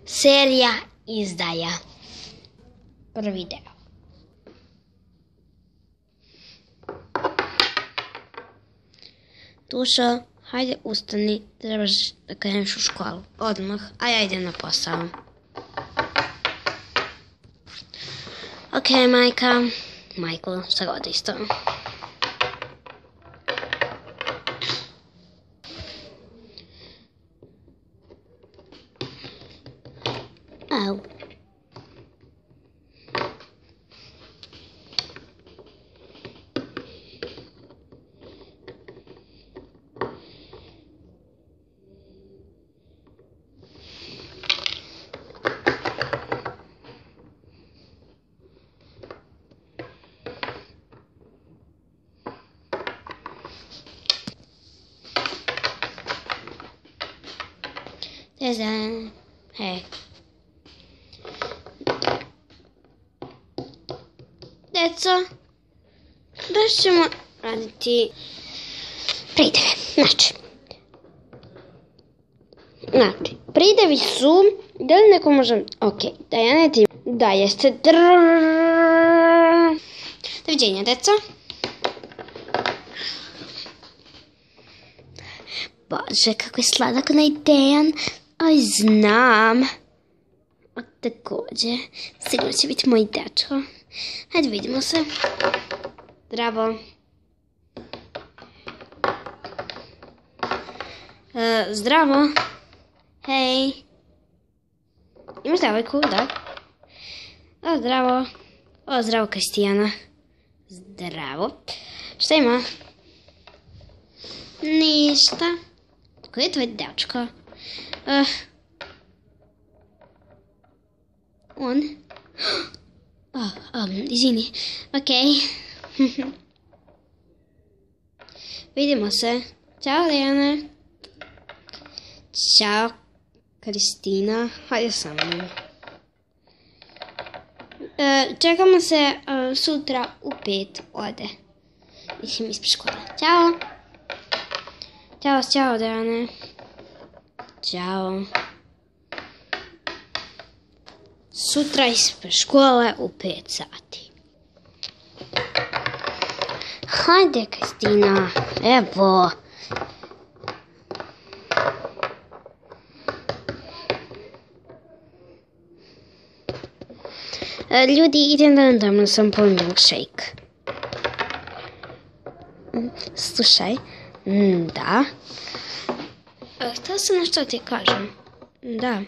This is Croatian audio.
serija izdaja. Prvi deo. Tušo, hajde ustani, trebaš da kreneš u školu. Odmah, a ja idem na posao. Ok, majka. Majko, šta god isto. Au. Hej. Deco, danas ćemo raditi prideve. Znači, pridevi su, da li neko može, ok, da ja ne ti, da jeste Doviđenja, deco. Bože, kako je sladak onaj Dejan. Aj, znam. A također, sigurno će biti moj dečko. Hajde, vidimo se. Zdravo. Zdravo. Hej. Imaš devojku, da? O, zdravo. O, zdravo, Kristijana. Zdravo. Šta ima? Ništa. Koji je tvoj dečko? On? Izvini. Okej. Vidimo se. Ćao, Dejana. Ćao, Kristina. Hajde sa mnom. Čekamo se sutra u 5 ode. Mislim, ispred škole. Ćao. Ćao, Dejane. Ćao. Sutra ispred škole u 5 sati. Hajde, Kristina. Evo. Ljudi, idem da nam sam po milkshake. Slušaj. Da. Htjela sam nešto ti kažem. Da.